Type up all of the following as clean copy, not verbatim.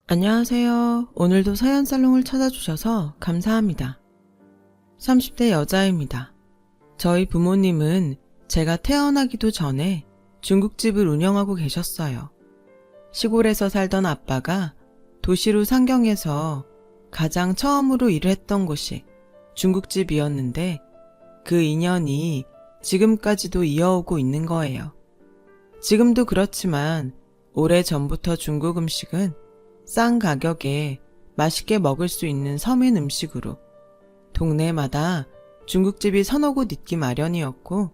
안녕하세요. 오늘도 서연살롱을 찾아주셔서 감사합니다. 30대 여자입니다. 저희 부모님은 제가 태어나기도 전에 중국집을 운영하고 계셨어요. 시골에서 살던 아빠가 도시로 상경해서 가장 처음으로 일을 했던 곳이 중국집이었는데 그 인연이 지금까지도 이어오고 있는 거예요. 지금도 그렇지만 오래전부터 중국 음식은 싼 가격에 맛있게 먹을 수 있는 서민 음식으로 동네마다 중국집이 서너 곳 있기 마련이었고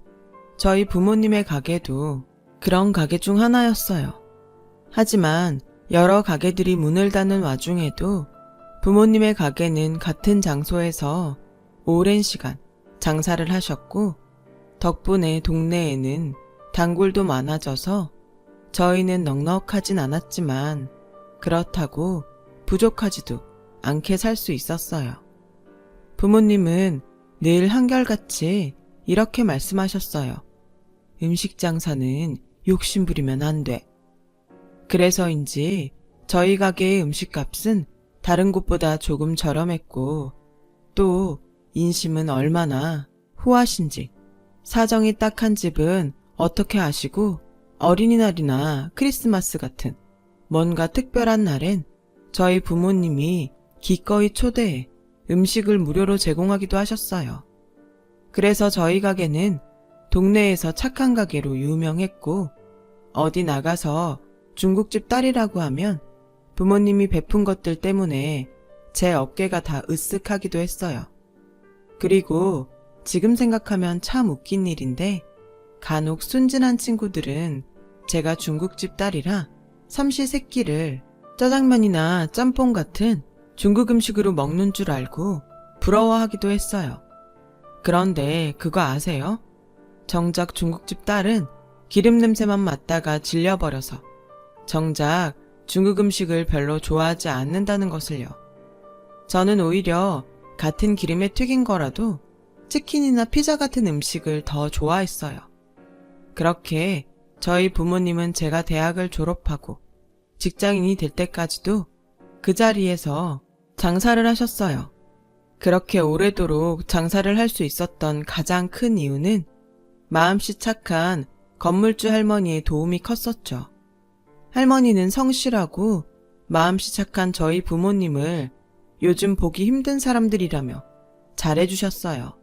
저희 부모님의 가게도 그런 가게 중 하나였어요. 하지만 여러 가게들이 문을 닫는 와중에도 부모님의 가게는 같은 장소에서 오랜 시간 장사를 하셨고 덕분에 동네에는 단골도 많아져서 저희는 넉넉하진 않았지만 그렇다고 부족하지도 않게 살 수 있었어요. 부모님은 늘 한결같이 이렇게 말씀하셨어요. 음식 장사는 욕심부리면 안 돼. 그래서인지 저희 가게의 음식값은 다른 곳보다 조금 저렴했고 또 인심은 얼마나 후하신지 사정이 딱한 집은 어떻게 아시고 어린이날이나 크리스마스 같은 뭔가 특별한 날엔 저희 부모님이 기꺼이 초대해 음식을 무료로 제공하기도 하셨어요. 그래서 저희 가게는 동네에서 착한 가게로 유명했고 어디 나가서 중국집 딸이라고 하면 부모님이 베푼 것들 때문에 제 어깨가 다 으쓱하기도 했어요. 그리고 지금 생각하면 참 웃긴 일인데 간혹 순진한 친구들은 제가 중국집 딸이라 삼시세끼를 짜장면이나 짬뽕 같은 중국 음식으로 먹는 줄 알고 부러워하기도 했어요. 그런데 그거 아세요? 정작 중국집 딸은 기름 냄새만 맡다가 질려버려서 정작 중국 음식을 별로 좋아하지 않는다는 것을요. 저는 오히려 같은 기름에 튀긴 거라도 치킨이나 피자 같은 음식을 더 좋아했어요. 그렇게 저희 부모님은 제가 대학을 졸업하고 직장인이 될 때까지도 그 자리에서 장사를 하셨어요. 그렇게 오래도록 장사를 할 수 있었던 가장 큰 이유는 마음씨 착한 건물주 할머니의 도움이 컸었죠. 할머니는 성실하고 마음씨 착한 저희 부모님을 요즘 보기 힘든 사람들이라며 잘해주셨어요.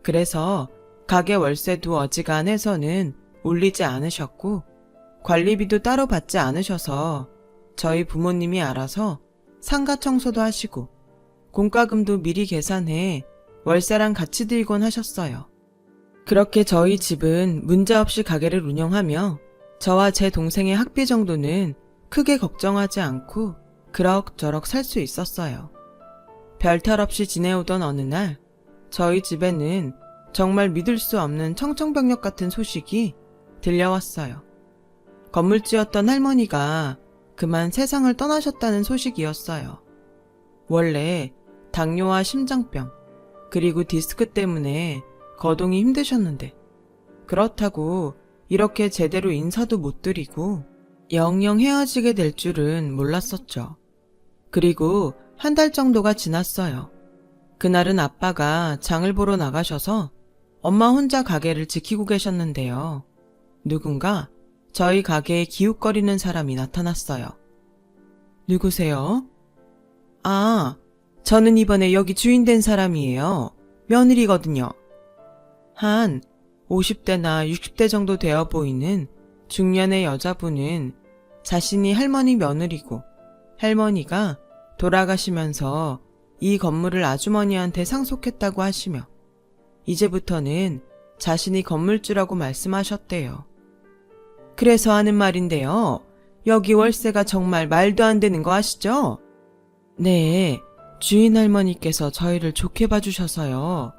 그래서 가게 월세도 어지간해서는 올리지 않으셨고 관리비도 따로 받지 않으셔서 저희 부모님이 알아서 상가 청소도 하시고 공과금도 미리 계산해 월세랑 같이 들곤 하셨어요. 그렇게 저희 집은 문제없이 가게를 운영하며 저와 제 동생의 학비 정도는 크게 걱정하지 않고 그럭저럭 살 수 있었어요. 별탈 없이 지내오던 어느 날 저희 집에는 정말 믿을 수 없는 청천벽력 같은 소식이 들려왔어요. 건물주였던 할머니가 그만 세상을 떠나셨다는 소식이었어요. 원래 당뇨와 심장병 그리고 디스크 때문에 거동이 힘드셨는데 그렇다고 이렇게 제대로 인사도 못 드리고 영영 헤어지게 될 줄은 몰랐었죠. 그리고 한 달 정도가 지났어요. 그날은 아빠가 장을 보러 나가셔서 엄마 혼자 가게를 지키고 계셨는데요. 누군가 저희 가게에 기웃거리는 사람이 나타났어요. 누구세요? 아, 저는 이번에 여기 주인 된 사람이에요. 며느리거든요. 한 50대나 60대 정도 되어 보이는 중년의 여자분은 자신이 할머니 며느리고 할머니가 돌아가시면서 이 건물을 아주머니한테 상속했다고 하시며 이제부터는 자신이 건물주라고 말씀하셨대요. 그래서 하는 말인데요. 여기 월세가 정말 말도 안 되는 거 아시죠? 네, 주인 할머니께서 저희를 좋게 봐주셔서요.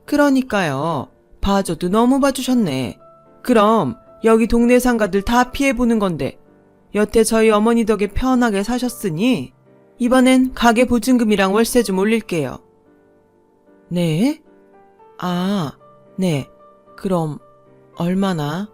그러니까요. 봐줘도 너무 봐주셨네. 그럼 여기 동네 상가들 다 피해보는 건데 여태 저희 어머니 덕에 편하게 사셨으니 이번엔 가게 보증금이랑 월세 좀 올릴게요. 네? 아, 네. 그럼 얼마나?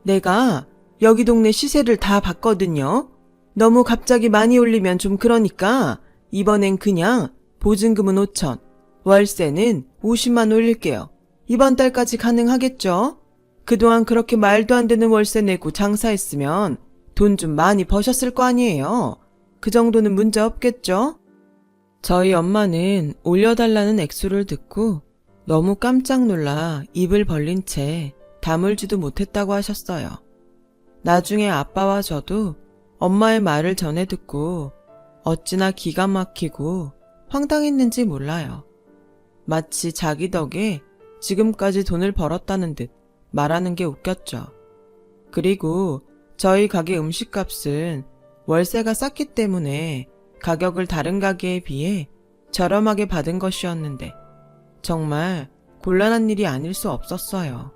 내가 여기 동네 시세를 다 봤거든요. 너무 갑자기 많이 올리면 좀 그러니까 이번엔 그냥 보증금은 5천, 월세는 50만 올릴게요. 이번 달까지 가능하겠죠? 그동안 그렇게 말도 안 되는 월세 내고 장사했으면 돈 좀 많이 버셨을 거 아니에요. 그 정도는 문제 없겠죠? 저희 엄마는 올려달라는 액수를 듣고 너무 깜짝 놀라 입을 벌린 채 다물지도 못했다고 하셨어요. 나중에 아빠와 저도 엄마의 말을 전해 듣고 어찌나 기가 막히고 황당했는지 몰라요. 마치 자기 덕에 지금까지 돈을 벌었다는 듯 말하는 게 웃겼죠. 그리고 저희 가게 음식값은 월세가 쌌기 때문에 가격을 다른 가게에 비해 저렴하게 받은 것이었는데 정말 곤란한 일이 아닐 수 없었어요.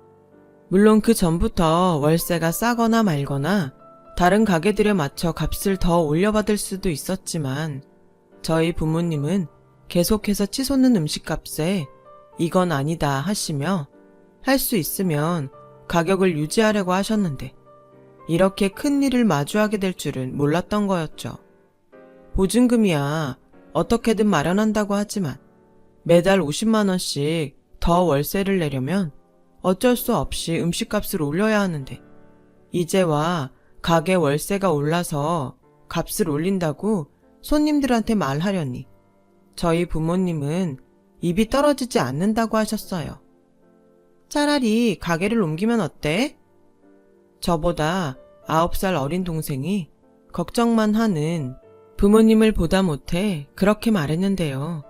물론 그 전부터 월세가 싸거나 말거나 다른 가게들에 맞춰 값을 더 올려받을 수도 있었지만 저희 부모님은 계속해서 치솟는 음식값에 이건 아니다 하시며 할 수 있으면 가격을 유지하려고 하셨는데 이렇게 큰 일을 마주하게 될 줄은 몰랐던 거였죠. 보증금이야 어떻게든 마련한다고 하지만 매달 50만 원씩 더 월세를 내려면 어쩔 수 없이 음식값을 올려야 하는데 이제와 가게 월세가 올라서 값을 올린다고 손님들한테 말하려니 저희 부모님은 입이 떨어지지 않는다고 하셨어요. 차라리 가게를 옮기면 어때? 저보다 9살 어린 동생이 걱정만 하는 부모님을 보다 못해 그렇게 말했는데요.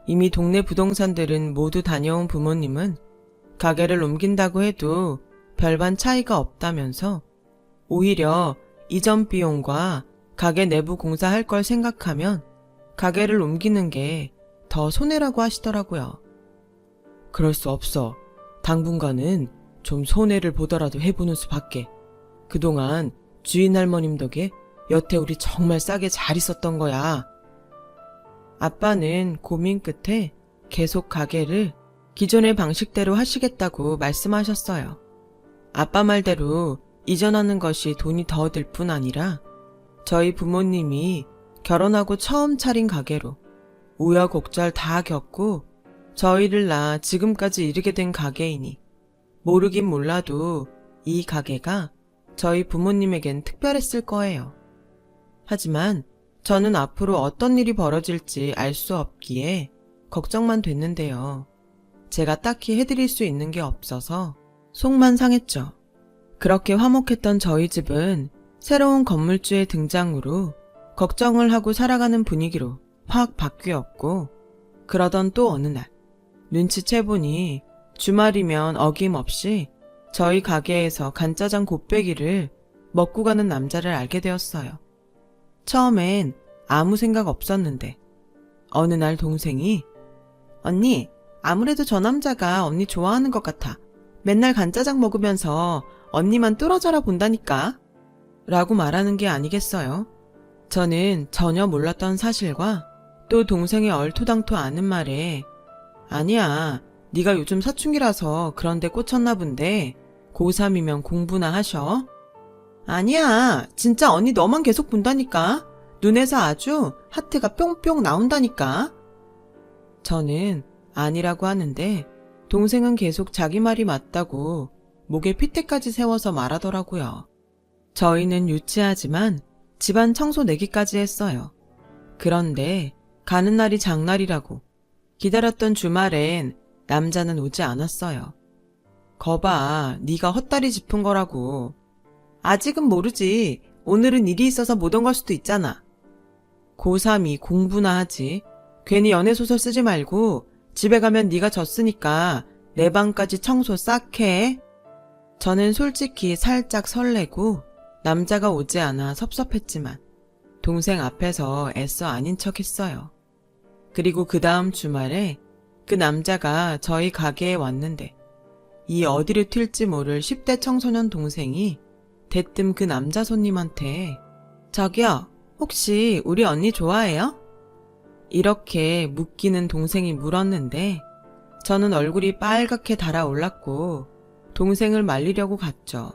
이미 동네 부동산들은 모두 다녀온 부모님은 가게를 옮긴다고 해도 별반 차이가 없다면서 오히려 이전 비용과 가게 내부 공사할 걸 생각하면 가게를 옮기는 게 더 손해라고 하시더라고요. 그럴 수 없어. 당분간은 좀 손해를 보더라도 해보는 수밖에. 그동안 주인 할머님 덕에 여태 우리 정말 싸게 잘 있었던 거야. 아빠는 고민 끝에 계속 가게를 기존의 방식대로 하시겠다고 말씀하셨어요. 아빠 말대로 이전하는 것이 돈이 더 들 뿐 아니라 저희 부모님이 결혼하고 처음 차린 가게로 우여곡절 다 겪고 저희를 낳아 지금까지 이르게 된 가게이니 모르긴 몰라도 이 가게가 저희 부모님에겐 특별했을 거예요. 하지만 저는 앞으로 어떤 일이 벌어질지 알 수 없기에 걱정만 됐는데요. 제가 딱히 해드릴 수 있는 게 없어서 속만 상했죠. 그렇게 화목했던 저희 집은 새로운 건물주의 등장으로 걱정을 하고 살아가는 분위기로 확 바뀌었고 그러던 또 어느 날 눈치채보니 주말이면 어김없이 저희 가게에서 간짜장 곱빼기를 먹고 가는 남자를 알게 되었어요. 처음엔 아무 생각 없었는데 어느 날 동생이 언니, 아무래도 저 남자가 언니 좋아하는 것 같아. 맨날 간짜장 먹으면서 언니만 뚫어져라 본다니까. 라고 말하는 게 아니겠어요? 저는 전혀 몰랐던 사실과 또 동생의 얼토당토 않은 말에 아니야, 네가 요즘 사춘기라서 그런데 꽂혔나 본데 고3이면 공부나 하셔? 아니야, 진짜 언니 너만 계속 본다니까. 눈에서 아주 하트가 뿅뿅 나온다니까. 저는 아니라고 하는데 동생은 계속 자기 말이 맞다고 목에 핏대까지 세워서 말하더라고요. 저희는 유치하지만 집안 청소 내기까지 했어요. 그런데 가는 날이 장날이라고 기다렸던 주말엔 남자는 오지 않았어요. 거봐, 네가 헛다리 짚은 거라고. 아직은 모르지. 오늘은 일이 있어서 못 온 걸 수도 있잖아. 고3이 공부나 하지. 괜히 연애소설 쓰지 말고 집에 가면 네가 졌으니까 내 방까지 청소 싹 해. 저는 솔직히 살짝 설레고 남자가 오지 않아 섭섭했지만 동생 앞에서 애써 아닌 척 했어요. 그리고 그 다음 주말에 그 남자가 저희 가게에 왔는데 이 어디로 튈지 모를 10대 청소년 동생이 대뜸 그 남자 손님한테 저기요, 혹시 우리 언니 좋아해요? 이렇게 묻기는 동생이 물었는데 저는 얼굴이 빨갛게 달아올랐고 동생을 말리려고 갔죠.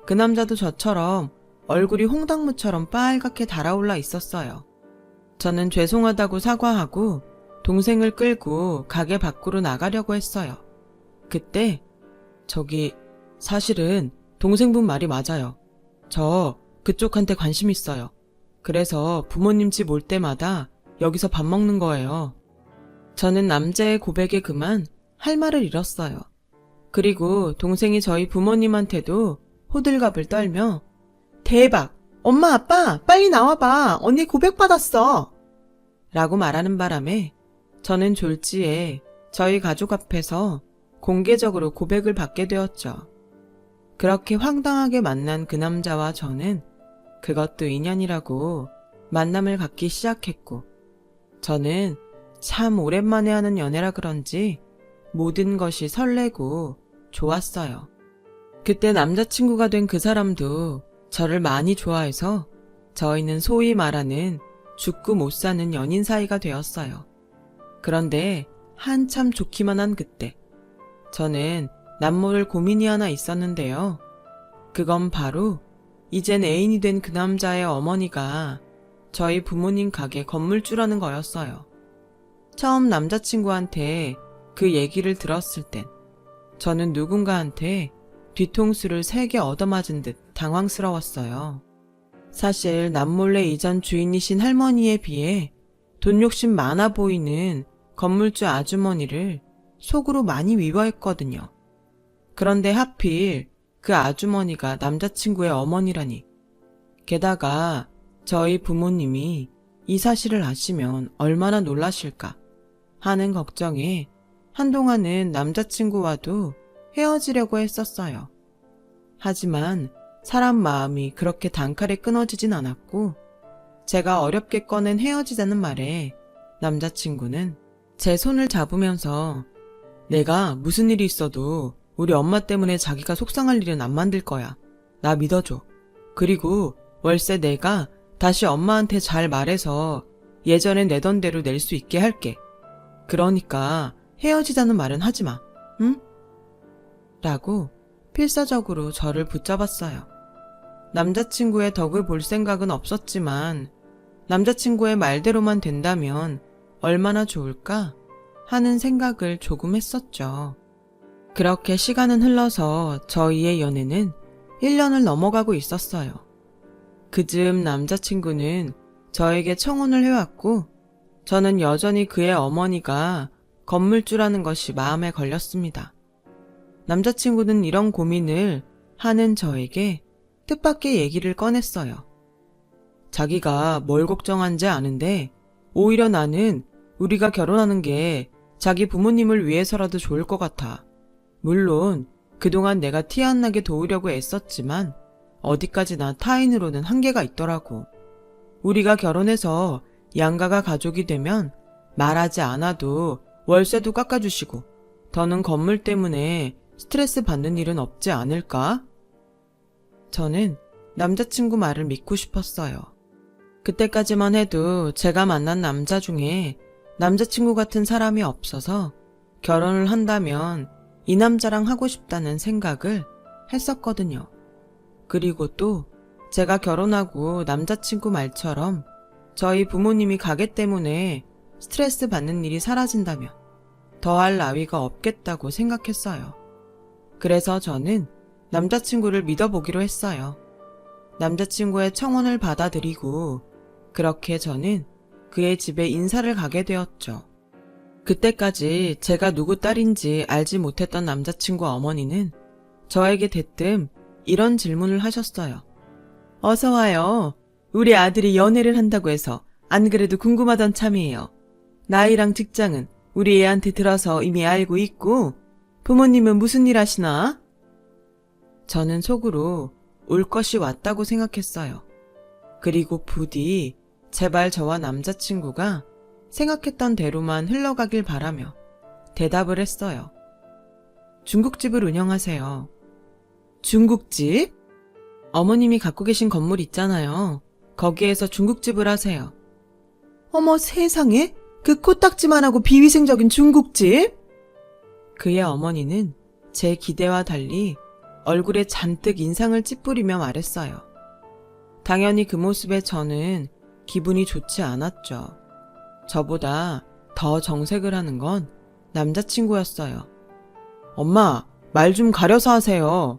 그 남자도 저처럼 얼굴이 홍당무처럼 빨갛게 달아올라 있었어요. 저는 죄송하다고 사과하고 동생을 끌고 가게 밖으로 나가려고 했어요. 그때 저기 사실은 동생분 말이 맞아요. 저 그쪽한테 관심 있어요. 그래서 부모님 집 올 때마다 여기서 밥 먹는 거예요. 저는 남자의 고백에 그만 할 말을 잃었어요. 그리고 동생이 저희 부모님한테도 호들갑을 떨며 대박! 엄마 아빠 빨리 나와봐! 언니 고백받았어! 라고 말하는 바람에 저는 졸지에 저희 가족 앞에서 공개적으로 고백을 받게 되었죠. 그렇게 황당하게 만난 그 남자와 저는 그것도 인연이라고 만남을 갖기 시작했고 저는 참 오랜만에 하는 연애라 그런지 모든 것이 설레고 좋았어요. 그때 남자친구가 된 그 사람도 저를 많이 좋아해서 저희는 소위 말하는 죽고 못 사는 연인 사이가 되었어요. 그런데 한참 좋기만 한 그때 저는 남모를 고민이 하나 있었는데요. 그건 바로 이젠 애인이 된 그 남자의 어머니가 저희 부모님 가게 건물주라는 거였어요. 처음 남자친구한테 그 얘기를 들었을 땐 저는 누군가한테 뒤통수를 3개 얻어맞은 듯 당황스러웠어요. 사실 남몰래 이전 주인이신 할머니에 비해 돈 욕심 많아 보이는 건물주 아주머니를 속으로 많이 미워했거든요. 그런데 하필 그 아주머니가 남자친구의 어머니라니. 게다가 저희 부모님이 이 사실을 아시면 얼마나 놀라실까 하는 걱정에 한동안은 남자친구와도 헤어지려고 했었어요. 하지만 사람 마음이 그렇게 단칼에 끊어지진 않았고 제가 어렵게 꺼낸 헤어지자는 말에 남자친구는 제 손을 잡으면서 내가 무슨 일이 있어도 우리 엄마 때문에 자기가 속상할 일은 안 만들 거야. 나 믿어줘. 그리고 월세 내가 다시 엄마한테 잘 말해서 예전에 내던 대로 낼 수 있게 할게. 그러니까 헤어지자는 말은 하지 마. 응? 라고 필사적으로 저를 붙잡았어요. 남자친구의 덕을 볼 생각은 없었지만 남자친구의 말대로만 된다면 얼마나 좋을까 하는 생각을 조금 했었죠. 그렇게 시간은 흘러서 저희의 연애는 1년을 넘어가고 있었어요. 그즈음 남자친구는 저에게 청혼을 해왔고 저는 여전히 그의 어머니가 건물주라는 것이 마음에 걸렸습니다. 남자친구는 이런 고민을 하는 저에게 뜻밖의 얘기를 꺼냈어요. 자기가 뭘 걱정한지 아는데 오히려 나는 우리가 결혼하는 게 자기 부모님을 위해서라도 좋을 것 같아. 물론 그동안 내가 티 안 나게 도우려고 애썼지만 어디까지나 타인으로는 한계가 있더라고. 우리가 결혼해서 양가가 가족이 되면 말하지 않아도 월세도 깎아주시고 더는 건물 때문에 스트레스 받는 일은 없지 않을까? 저는 남자친구 말을 믿고 싶었어요. 그때까지만 해도 제가 만난 남자 중에 남자친구 같은 사람이 없어서 결혼을 한다면 이 남자랑 하고 싶다는 생각을 했었거든요. 그리고 또 제가 결혼하고 남자친구 말처럼 저희 부모님이 가게 때문에 스트레스 받는 일이 사라진다면 더할 나위가 없겠다고 생각했어요. 그래서 저는 남자친구를 믿어보기로 했어요. 남자친구의 청혼을 받아들이고 그렇게 저는 그의 집에 인사를 가게 되었죠. 그때까지 제가 누구 딸인지 알지 못했던 남자친구 어머니는 저에게 대뜸 이런 질문을 하셨어요. 어서 와요. 우리 아들이 연애를 한다고 해서 안 그래도 궁금하던 참이에요. 나이랑 직장은 우리 애한테 들어서 이미 알고 있고 부모님은 무슨 일 하시나? 저는 속으로 올 것이 왔다고 생각했어요. 그리고 부디 제발 저와 남자친구가 생각했던 대로만 흘러가길 바라며 대답을 했어요. 중국집을 운영하세요. 중국집? 어머님이 갖고 계신 건물 있잖아요. 거기에서 중국집을 하세요. 어머 세상에? 그 코딱지만하고 비위생적인 중국집? 그의 어머니는 제 기대와 달리 얼굴에 잔뜩 인상을 찌푸리며 말했어요. 당연히 그 모습에 저는 기분이 좋지 않았죠. 저보다 더 정색을 하는 건 남자친구였어요. 엄마, 말 좀 가려서 하세요.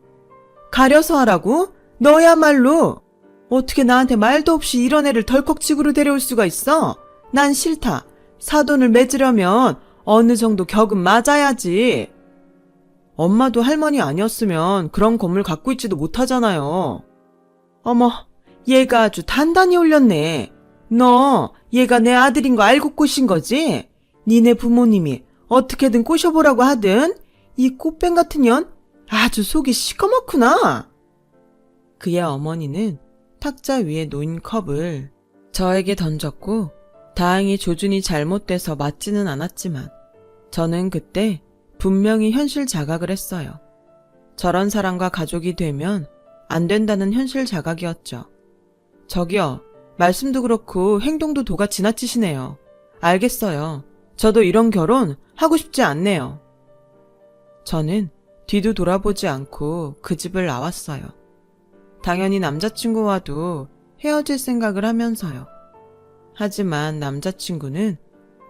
가려서 하라고? 너야말로! 어떻게 나한테 말도 없이 이런 애를 덜컥집으로 데려올 수가 있어? 난 싫다. 사돈을 맺으려면 어느 정도 격은 맞아야지. 엄마도 할머니 아니었으면 그런 건물 갖고 있지도 못하잖아요. 어머, 얘가 아주 단단히 올렸네. 너 얘가 내 아들인 거 알고 꼬신 거지? 니네 부모님이 어떻게든 꼬셔보라고 하든 이 꽃뱀 같은 년 아주 속이 시커멓구나. 그의 어머니는 탁자 위에 놓인 컵을 저에게 던졌고 다행히 조준이 잘못돼서 맞지는 않았지만 저는 그때 분명히 현실 자각을 했어요. 저런 사람과 가족이 되면 안 된다는 현실 자각이었죠. 저기요, 말씀도 그렇고 행동도 도가 지나치시네요. 알겠어요. 저도 이런 결혼 하고 싶지 않네요. 저는 뒤도 돌아보지 않고 그 집을 나왔어요. 당연히 남자친구와도 헤어질 생각을 하면서요. 하지만 남자친구는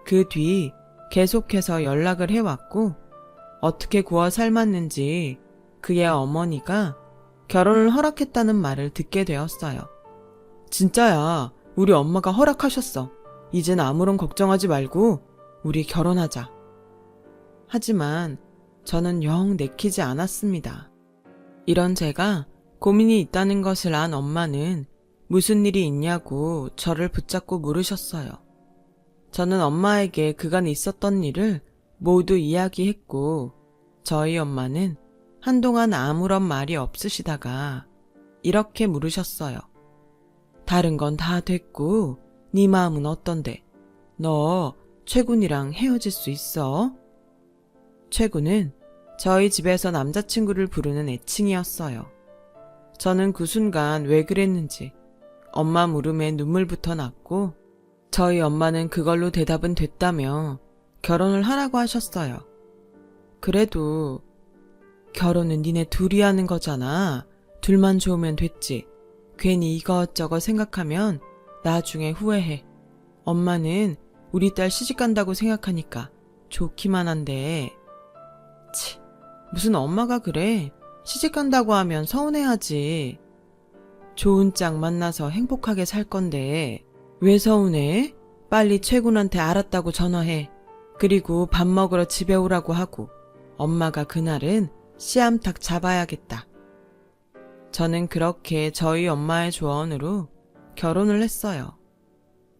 그 뒤 계속해서 연락을 해왔고 어떻게 구워 삶았는지 그의 어머니가 결혼을 허락했다는 말을 듣게 되었어요. 진짜야, 우리 엄마가 허락하셨어. 이젠 아무런 걱정하지 말고 우리 결혼하자. 하지만 저는 영 내키지 않았습니다. 이런 제가 고민이 있다는 것을 안 엄마는 무슨 일이 있냐고 저를 붙잡고 물으셨어요. 저는 엄마에게 그간 있었던 일을 모두 이야기했고 저희 엄마는 한동안 아무런 말이 없으시다가 이렇게 물으셨어요. 다른 건 다 됐고 네 마음은 어떤데? 너 최군이랑 헤어질 수 있어? 최군은 저희 집에서 남자친구를 부르는 애칭이었어요. 저는 그 순간 왜 그랬는지 엄마 물음에 눈물부터 났고 저희 엄마는 그걸로 대답은 됐다며 결혼을 하라고 하셨어요. 그래도 결혼은 니네 둘이 하는 거잖아. 둘만 좋으면 됐지. 괜히 이것저것 생각하면 나중에 후회해. 엄마는 우리 딸 시집간다고 생각하니까 좋기만 한데. 치, 무슨 엄마가 그래. 시집간다고 하면 서운해하지. 좋은 짝 만나서 행복하게 살 건데 왜 서운해? 빨리 최군한테 알았다고 전화해. 그리고 밥 먹으러 집에 오라고 하고 엄마가 그날은 씨암탉 잡아야겠다. 저는 그렇게 저희 엄마의 조언으로 결혼을 했어요.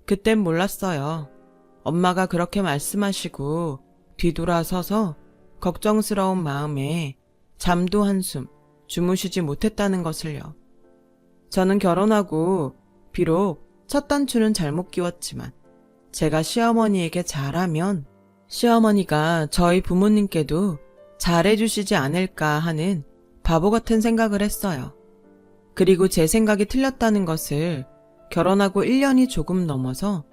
그땐 몰랐어요. 엄마가 그렇게 말씀하시고 뒤돌아서서 걱정스러운 마음에 잠도 한숨 주무시지 못했다는 것을요. 저는 결혼하고 비록 첫 단추는 잘못 끼웠지만 제가 시어머니에게 잘하면 시어머니가 저희 부모님께도 잘해주시지 않을까 하는 바보 같은 생각을 했어요. 그리고 제 생각이 틀렸다는 것을 결혼하고 1년이 조금 넘어서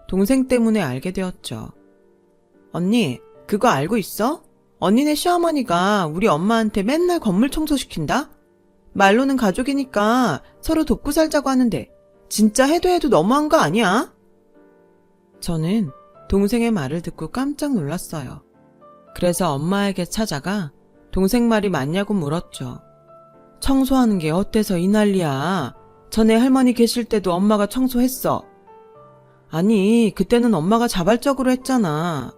동생 때문에 알게 되었죠. 언니, 그거 알고 있어? 언니네 시어머니가 우리 엄마한테 맨날 건물 청소시킨다? 말로는 가족이니까 서로 돕고 살자고 하는데 진짜 해도 너무한 거 아니야? 저는 동생의 말을 듣고 깜짝 놀랐어요. 그래서 엄마에게 찾아가 동생 말이 맞냐고 물었죠. 청소하는 게 어때서 이 난리야? 전에 할머니 계실 때도 엄마가 청소했어. 아니, 그때는 엄마가 자발적으로 했잖아.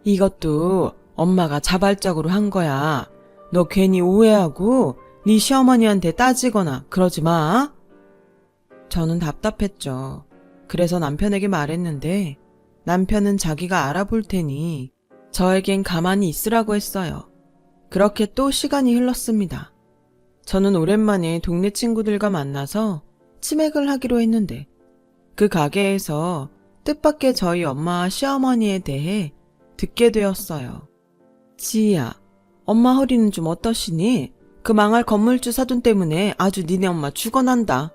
이것도 엄마가 자발적으로 한 거야. 너 괜히 오해하고 네 시어머니한테 따지거나 그러지 마. 저는 답답했죠. 그래서 남편에게 말했는데 남편은 자기가 알아볼 테니 저에겐 가만히 있으라고 했어요. 그렇게 또 시간이 흘렀습니다. 저는 오랜만에 동네 친구들과 만나서 치맥을 하기로 했는데 그 가게에서 뜻밖의 저희 엄마와 시어머니에 대해 듣게 되었어요. 지희야, 엄마 허리는 좀 어떠시니? 그 망할 건물주 사돈 때문에 아주 니네 엄마 죽어난다.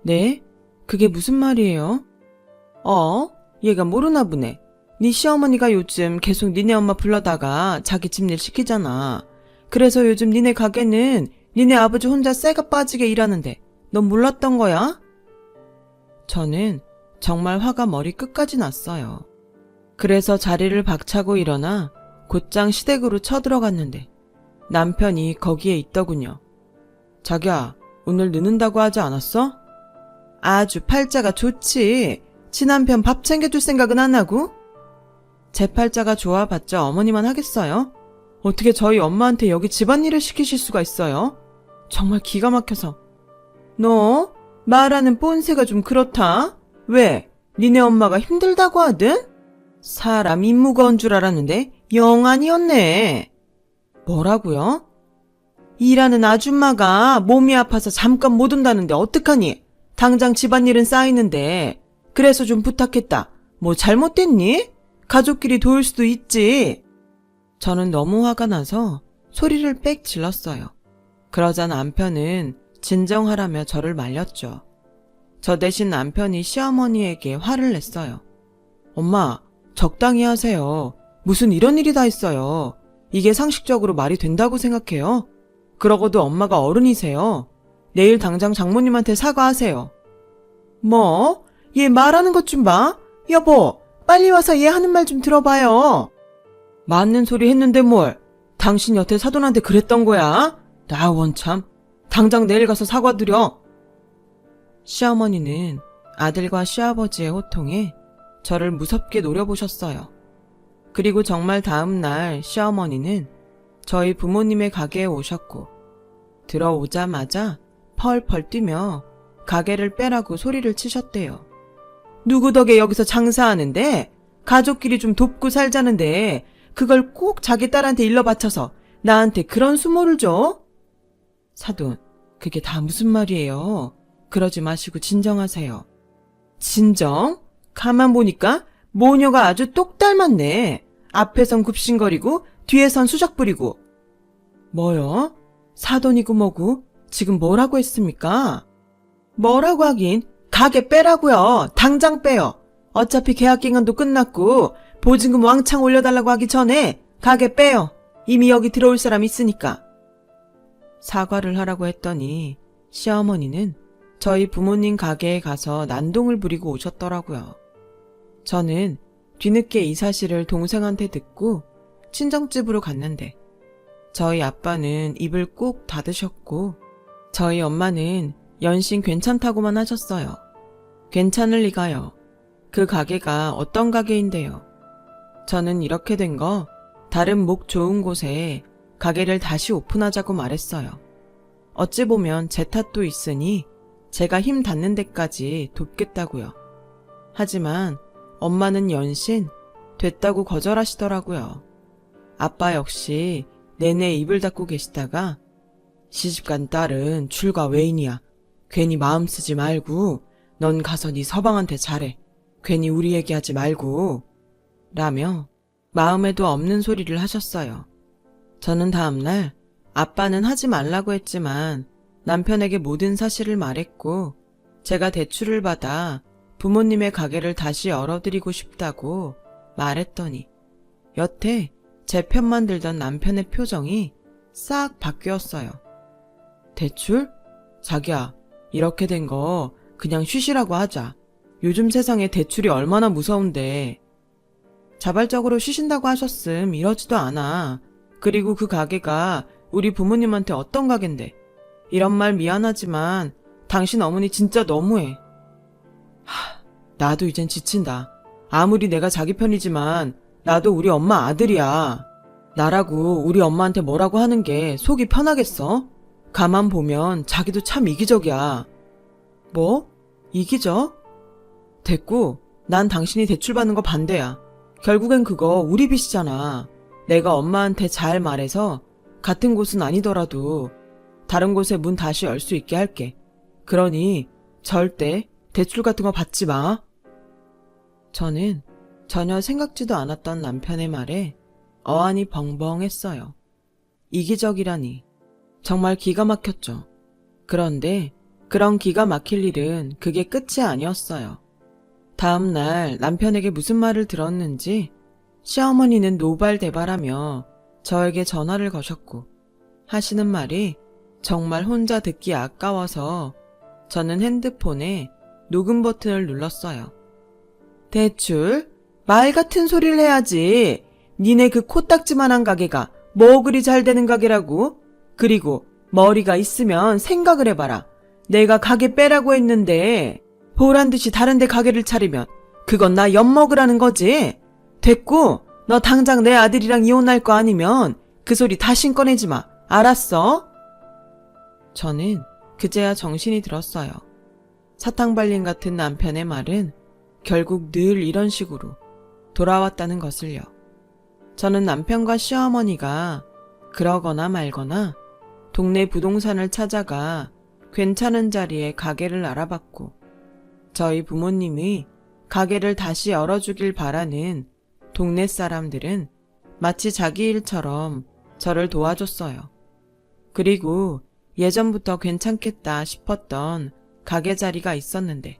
네? 그게 무슨 말이에요? 얘가 모르나 보네. 네 시어머니가 요즘 계속 니네 엄마 불러다가 자기 집일 시키잖아. 그래서 요즘 니네 가게는 니네 아버지 혼자 쇠가 빠지게 일하는데 넌 몰랐던 거야? 저는 정말 화가 머리 끝까지 났어요. 그래서 자리를 박차고 일어나 곧장 시댁으로 쳐들어갔는데 남편이 거기에 있더군요. 자기야, 오늘 늦는다고 하지 않았어? 아주 팔자가 좋지. 친남편 밥 챙겨줄 생각은 안 하고? 제 팔자가 좋아봤자 어머니만 하겠어요? 어떻게 저희 엄마한테 여기 집안일을 시키실 수가 있어요? 정말 기가 막혀서. 너 말하는 뽐새가 좀 그렇다. 왜? 니네 엄마가 힘들다고 하든? 사람 입 무거운 줄 알았는데 영 아니었네. 뭐라고요? 일하는 아줌마가 몸이 아파서 잠깐 못 온다는데 어떡하니? 당장 집안일은 쌓이는데. 그래서 좀 부탁했다. 뭐 잘못됐니? 가족끼리 도울 수도 있지. 저는 너무 화가 나서 소리를 빽 질렀어요. 그러자 남편은 진정하라며 저를 말렸죠. 저 대신 남편이 시어머니에게 화를 냈어요. 엄마, 적당히 하세요. 무슨 이런 일이 다 있어요. 이게 상식적으로 말이 된다고 생각해요? 그러고도 엄마가 어른이세요. 내일 당장 장모님한테 사과하세요. 뭐? 얘 말하는 것 좀 봐. 여보, 빨리 와서 얘 하는 말 좀 들어봐요. 맞는 소리 했는데 뭘. 당신 여태 사돈한테 그랬던 거야? 나 원참. 당장 내일 가서 사과드려. 시어머니는 아들과 시아버지의 호통에 저를 무섭게 노려보셨어요. 그리고 정말 다음 날 시어머니는 저희 부모님의 가게에 오셨고 들어오자마자 펄펄 뛰며 가게를 빼라고 소리를 치셨대요. 누구 덕에 여기서 장사하는데? 가족끼리 좀 돕고 살자는데 그걸 꼭 자기 딸한테 일러 바쳐서 나한테 그런 수모를 줘? 사돈, 그게 다 무슨 말이에요? 그러지 마시고 진정하세요. 진정? 가만 보니까 모녀가 아주 똑 닮았네. 앞에선 굽신거리고 뒤에선 수작 부리고. 뭐요? 사돈이고 뭐고 지금 뭐라고 했습니까? 뭐라고 하긴 가게 빼라고요. 당장 빼요. 어차피 계약 기간도 끝났고 보증금 왕창 올려달라고 하기 전에 가게 빼요. 이미 여기 들어올 사람 있으니까. 사과를 하라고 했더니 시어머니는 저희 부모님 가게에 가서 난동을 부리고 오셨더라고요. 저는 뒤늦게 이 사실을 동생한테 듣고 친정집으로 갔는데 저희 아빠는 입을 꼭 닫으셨고 저희 엄마는 연신 괜찮다고만 하셨어요. 괜찮을 리가요. 그 가게가 어떤 가게인데요. 저는 이렇게 된 거 다른 목 좋은 곳에 가게를 다시 오픈하자고 말했어요. 어찌 보면 제 탓도 있으니 제가 힘 닿는 데까지 돕겠다고요. 하지만 엄마는 연신 됐다고 거절하시더라고요. 아빠 역시 내내 입을 닫고 계시다가 시집간 딸은 출가 외인이야. 괜히 마음 쓰지 말고 넌 가서 네 서방한테 잘해. 괜히 우리 얘기하지 말고 라며 마음에도 없는 소리를 하셨어요. 저는 다음날 아빠는 하지 말라고 했지만 남편에게 모든 사실을 말했고 제가 대출을 받아 부모님의 가게를 다시 열어드리고 싶다고 말했더니 여태 제 편만 들던 남편의 표정이 싹 바뀌었어요. 대출? 자기야, 이렇게 된 거 그냥 쉬시라고 하자. 요즘 세상에 대출이 얼마나 무서운데. 자발적으로 쉬신다고 하셨음 이러지도 않아. 그리고 그 가게가 우리 부모님한테 어떤 가게인데. 이런 말 미안하지만 당신 어머니 진짜 너무해. 나도 이젠 지친다. 아무리 내가 자기 편이지만 나도 우리 엄마 아들이야. 나라고 우리 엄마한테 뭐라고 하는 게 속이 편하겠어? 가만 보면 자기도 참 이기적이야. 뭐? 이기적? 됐고, 난 당신이 대출 받는 거 반대야. 결국엔 그거 우리 빚이잖아. 내가 엄마한테 잘 말해서 같은 곳은 아니더라도 다른 곳에 문 다시 열 수 있게 할게. 그러니 절대 대출 같은 거 받지 마. 저는 전혀 생각지도 않았던 남편의 말에 어안이 벙벙했어요. 이기적이라니. 정말 기가 막혔죠. 그런데 그런 기가 막힐 일은 그게 끝이 아니었어요. 다음 날 남편에게 무슨 말을 들었는지 시어머니는 노발대발하며 저에게 전화를 거셨고 하시는 말이 정말 혼자 듣기 아까워서 저는 핸드폰에 녹음 버튼을 눌렀어요. 대출? 말 같은 소리를 해야지. 니네 그 코딱지만한 가게가 뭐 그리 잘 되는 가게라고? 그리고 머리가 있으면 생각을 해봐라. 내가 가게 빼라고 했는데 보란듯이 다른데 가게를 차리면 그건 나 엿먹으라는 거지. 됐고, 너 당장 내 아들이랑 이혼할 거 아니면 그 소리 다신 꺼내지 마. 알았어? 저는 그제야 정신이 들었어요. 사탕발린 같은 남편의 말은 결국 늘 이런 식으로 돌아왔다는 것을요. 저는 남편과 시어머니가 그러거나 말거나 동네 부동산을 찾아가 괜찮은 자리에 가게를 알아봤고, 저희 부모님이 가게를 다시 열어주길 바라는 동네 사람들은 마치 자기 일처럼 저를 도와줬어요. 그리고 예전부터 괜찮겠다 싶었던 가게 자리가 있었는데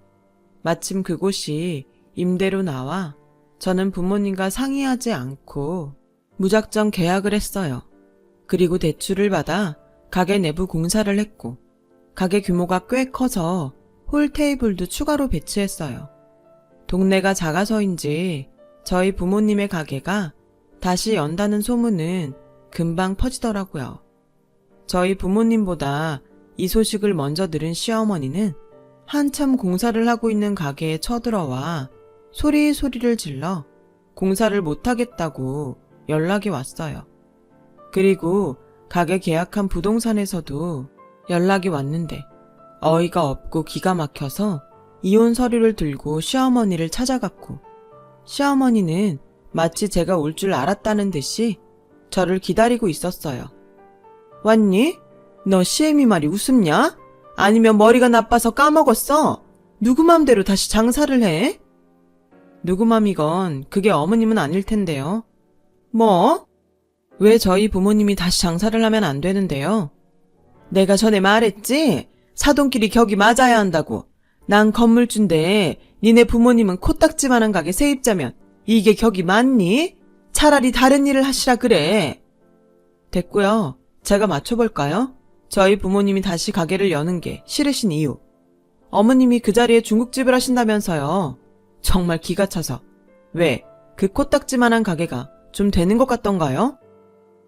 마침 그곳이 임대로 나와 저는 부모님과 상의하지 않고 무작정 계약을 했어요. 그리고 대출을 받아 가게 내부 공사를 했고 가게 규모가 꽤 커서 홀 테이블도 추가로 배치했어요. 동네가 작아서인지 저희 부모님의 가게가 다시 연다는 소문은 금방 퍼지더라고요. 저희 부모님보다 이 소식을 먼저 들은 시어머니는 한참 공사를 하고 있는 가게에 쳐들어와 소리를 질러 공사를 못하겠다고 연락이 왔어요. 그리고 가게 계약한 부동산에서도 연락이 왔는데 어이가 없고 기가 막혀서 이혼 서류를 들고 시어머니를 찾아갔고, 시어머니는 마치 제가 올 줄 알았다는 듯이 저를 기다리고 있었어요. 왔니? 너 시애미 말이 우습냐? 아니면 머리가 나빠서 까먹었어? 누구 맘대로 다시 장사를 해? 누구 맘이건 그게 어머님은 아닐 텐데요. 뭐? 왜 저희 부모님이 다시 장사를 하면 안 되는데요? 내가 전에 말했지? 사돈끼리 격이 맞아야 한다고. 난 건물주인데 니네 부모님은 코딱지만한 가게 세입자면 이게 격이 맞니? 차라리 다른 일을 하시라 그래. 됐고요. 제가 맞춰볼까요? 저희 부모님이 다시 가게를 여는 게 싫으신 이유. 어머님이 그 자리에 중국집을 하신다면서요. 정말 기가 차서. 왜? 그 코딱지만한 가게가 좀 되는 것 같던가요?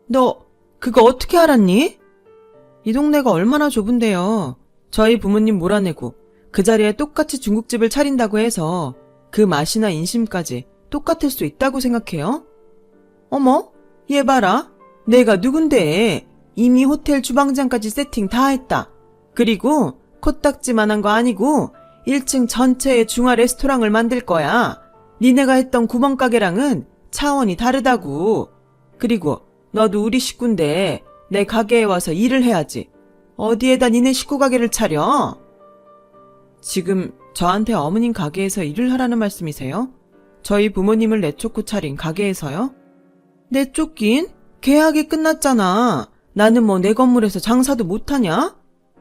너 그거 어떻게 알았니? 이 동네가 얼마나 좁은데요. 저희 부모님 몰아내고 그 자리에 똑같이 중국집을 차린다고 해서 그 맛이나 인심까지 똑같을 수 있다고 생각해요? 어머, 얘 봐라. 내가 누군데 이미 호텔 주방장까지 세팅 다 했다. 그리고 코딱지만한 거 아니고 1층 전체에 중화 레스토랑을 만들 거야. 니네가 했던 구멍가게랑은 차원이 다르다고. 그리고 너도 우리 식구인데 내 가게에 와서 일을 해야지. 어디에다 니네 식구 가게를 차려? 지금 저한테 어머님 가게에서 일을 하라는 말씀이세요? 저희 부모님을 내쫓고 차린 가게에서요? 내쫓긴? 계약이 끝났잖아. 나는 뭐 내 건물에서 장사도 못하냐?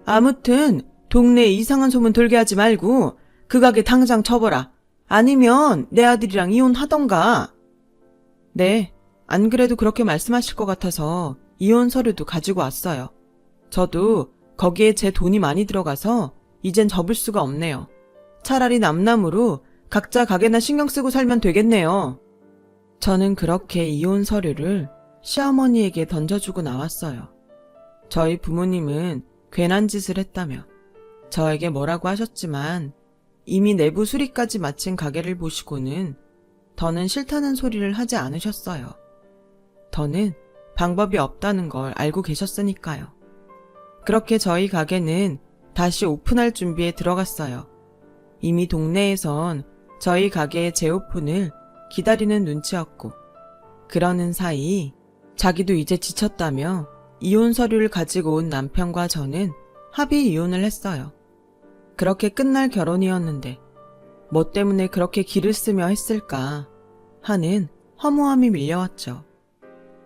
아무튼 동네에 이상한 소문 돌게 하지 말고 그 가게 당장 쳐버라. 아니면 내 아들이랑 이혼하던가. 네, 안 그래도 그렇게 말씀하실 것 같아서 이혼 서류도 가지고 왔어요. 저도 거기에 제 돈이 많이 들어가서 이젠 접을 수가 없네요. 차라리 남남으로 각자 가게나 신경 쓰고 살면 되겠네요. 저는 그렇게 이혼 서류를 시어머니에게 던져주고 나왔어요. 저희 부모님은 괜한 짓을 했다며 저에게 뭐라고 하셨지만 이미 내부 수리까지 마친 가게를 보시고는 더는 싫다는 소리를 하지 않으셨어요. 더는 방법이 없다는 걸 알고 계셨으니까요. 그렇게 저희 가게는 다시 오픈할 준비에 들어갔어요. 이미 동네에선 저희 가게의 재오픈을 기다리는 눈치였고, 그러는 사이 자기도 이제 지쳤다며 이혼 서류를 가지고 온 남편과 저는 합의 이혼을 했어요. 그렇게 끝날 결혼이었는데 뭐 때문에 그렇게 기를 쓰며 했을까 하는 허무함이 밀려왔죠.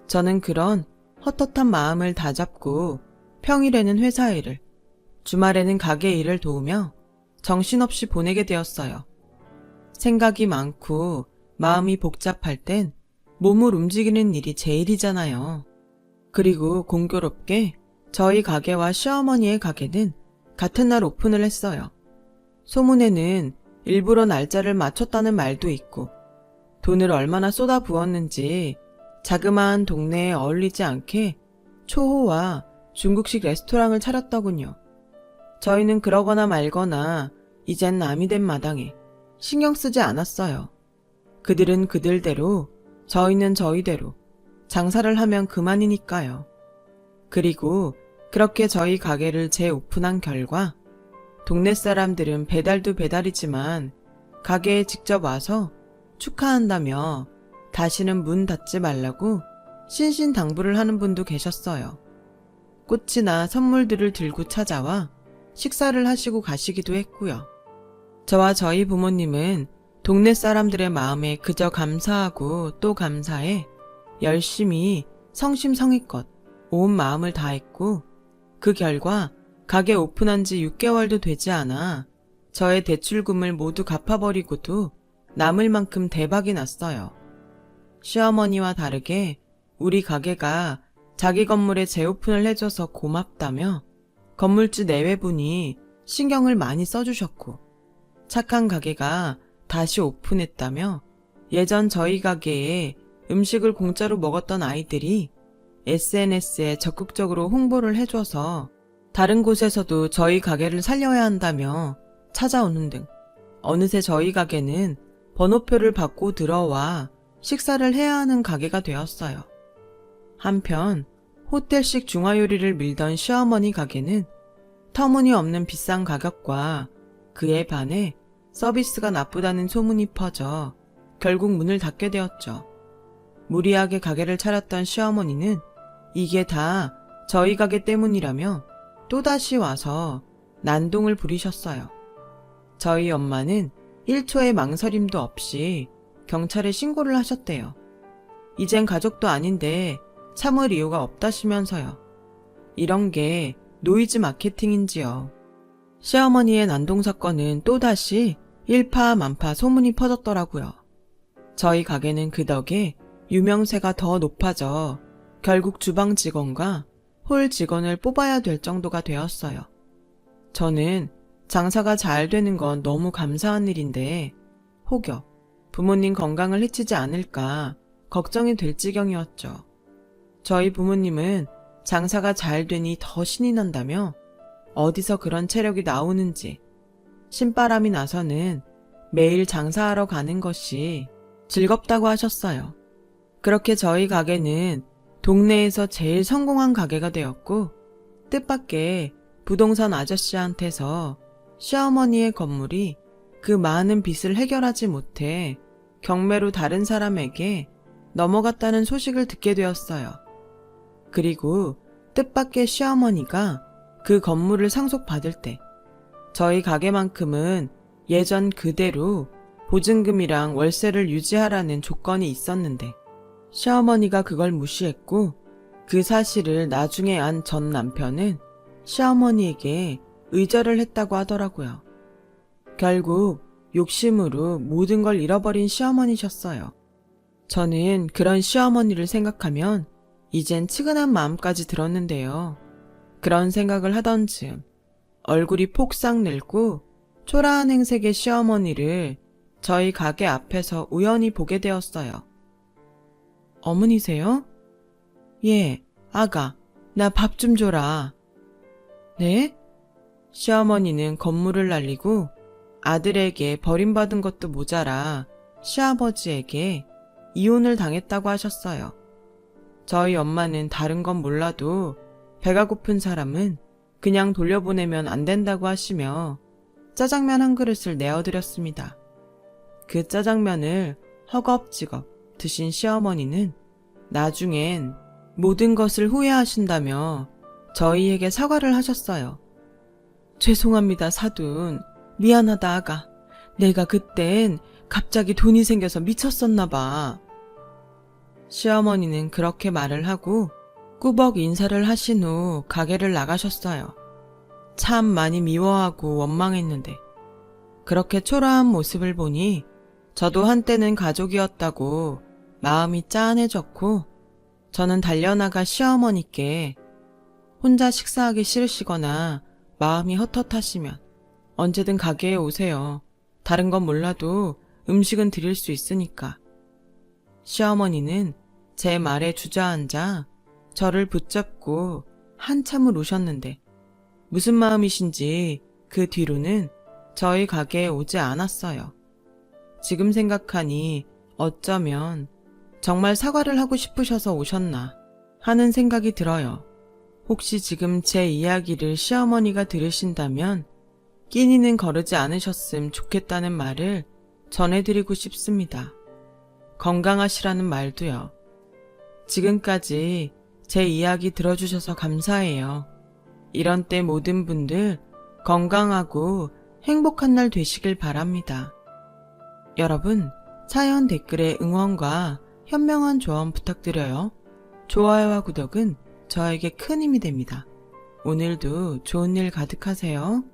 저는 그런 헛헛한 마음을 다잡고 평일에는 회사 일을, 주말에는 가게 일을 도우며 정신없이 보내게 되었어요. 생각이 많고 마음이 복잡할 땐 몸을 움직이는 일이 제일이잖아요. 그리고 공교롭게 저희 가게와 시어머니의 가게는 같은 날 오픈을 했어요. 소문에는 일부러 날짜를 맞췄다는 말도 있고 돈을 얼마나 쏟아부었는지 자그마한 동네에 어울리지 않게 초호와 중국식 레스토랑을 차렸더군요. 저희는 그러거나 말거나 이젠 남이 된 마당에 신경 쓰지 않았어요. 그들은 그들대로, 저희는 저희대로 장사를 하면 그만이니까요. 그리고 그렇게 저희 가게를 재오픈한 결과 동네 사람들은 배달도 배달이지만 가게에 직접 와서 축하한다며 다시는 문 닫지 말라고 신신당부를 하는 분도 계셨어요. 꽃이나 선물들을 들고 찾아와 식사를 하시고 가시기도 했고요. 저와 저희 부모님은 동네 사람들의 마음에 그저 감사하고 또 감사해 열심히 성심성의껏 온 마음을 다했고 그 결과 가게 오픈한 지 6개월도 되지 않아 저의 대출금을 모두 갚아버리고도 남을 만큼 대박이 났어요. 시어머니와 다르게 우리 가게가 자기 건물에 재오픈을 해줘서 고맙다며 건물주 내외분이 신경을 많이 써주셨고 착한 가게가 다시 오픈했다며 예전 저희 가게에 음식을 공짜로 먹었던 아이들이 SNS에 적극적으로 홍보를 해줘서 다른 곳에서도 저희 가게를 살려야 한다며 찾아오는 등 어느새 저희 가게는 번호표를 받고 들어와 식사를 해야 하는 가게가 되었어요. 한편 호텔식 중화요리를 밀던 시어머니 가게는 터무니없는 비싼 가격과 그에 반해 서비스가 나쁘다는 소문이 퍼져 결국 문을 닫게 되었죠. 무리하게 가게를 차렸던 시어머니는 이게 다 저희 가게 때문이라며 또다시 와서 난동을 부리셨어요. 저희 엄마는 1초의 망설임도 없이 경찰에 신고를 하셨대요. 이젠 가족도 아닌데 참을 이유가 없다시면서요. 이런 게 노이즈 마케팅인지요. 시어머니의 난동 사건은 또다시 일파만파 소문이 퍼졌더라고요. 저희 가게는 그 덕에 유명세가 더 높아져 결국 주방 직원과 홀 직원을 뽑아야 될 정도가 되었어요. 저는 장사가 잘 되는 건 너무 감사한 일인데 혹여 부모님 건강을 해치지 않을까 걱정이 될 지경이었죠. 저희 부모님은 장사가 잘 되니 더 신이 난다며 어디서 그런 체력이 나오는지 신바람이 나서는 매일 장사하러 가는 것이 즐겁다고 하셨어요. 그렇게 저희 가게는 동네에서 제일 성공한 가게가 되었고 뜻밖의 부동산 아저씨한테서 시어머니의 건물이 그 많은 빚을 해결하지 못해 경매로 다른 사람에게 넘어갔다는 소식을 듣게 되었어요. 그리고 뜻밖의 시어머니가 그 건물을 상속받을 때 저희 가게만큼은 예전 그대로 보증금이랑 월세를 유지하라는 조건이 있었는데 시어머니가 그걸 무시했고 그 사실을 나중에 안 전 남편은 시어머니에게 의절을 했다고 하더라고요. 결국 욕심으로 모든 걸 잃어버린 시어머니셨어요. 저는 그런 시어머니를 생각하면 이젠 측은한 마음까지 들었는데요. 그런 생각을 하던 즈음 얼굴이 폭삭 늙고 초라한 행색의 시어머니를 저희 가게 앞에서 우연히 보게 되었어요. 어머니세요? 예, 아가, 나 밥 좀 줘라. 네? 시어머니는 건물을 날리고 아들에게 버림받은 것도 모자라 시아버지에게 이혼을 당했다고 하셨어요. 저희 엄마는 다른 건 몰라도 배가 고픈 사람은 그냥 돌려보내면 안 된다고 하시며 짜장면 한 그릇을 내어드렸습니다. 그 짜장면을 허겁지겁 드신 시어머니는 나중엔 모든 것을 후회하신다며 저희에게 사과를 하셨어요. 죄송합니다, 사돈. 미안하다, 아가. 내가 그땐 갑자기 돈이 생겨서 미쳤었나 봐. 시어머니는 그렇게 말을 하고 꾸벅 인사를 하신 후 가게를 나가셨어요. 참 많이 미워하고 원망했는데 그렇게 초라한 모습을 보니 저도 한때는 가족이었다고 마음이 짠해졌고 저는 달려나가 시어머니께 혼자 식사하기 싫으시거나 마음이 헛헛하시면 언제든 가게에 오세요. 다른 건 몰라도 음식은 드릴 수 있으니까. 시어머니는 제 말에 주저앉아 저를 붙잡고 한참을 우셨는데 무슨 마음이신지 그 뒤로는 저희 가게에 오지 않았어요. 지금 생각하니 어쩌면 정말 사과를 하고 싶으셔서 오셨나 하는 생각이 들어요. 혹시 지금 제 이야기를 시어머니가 들으신다면 끼니는 거르지 않으셨음 좋겠다는 말을 전해드리고 싶습니다. 건강하시라는 말도요. 지금까지 제 이야기 들어주셔서 감사해요. 이런 때 모든 분들 건강하고 행복한 날 되시길 바랍니다. 여러분, 사연 댓글에 응원과 현명한 조언 부탁드려요. 좋아요와 구독은 저에게 큰 힘이 됩니다. 오늘도 좋은 일 가득하세요.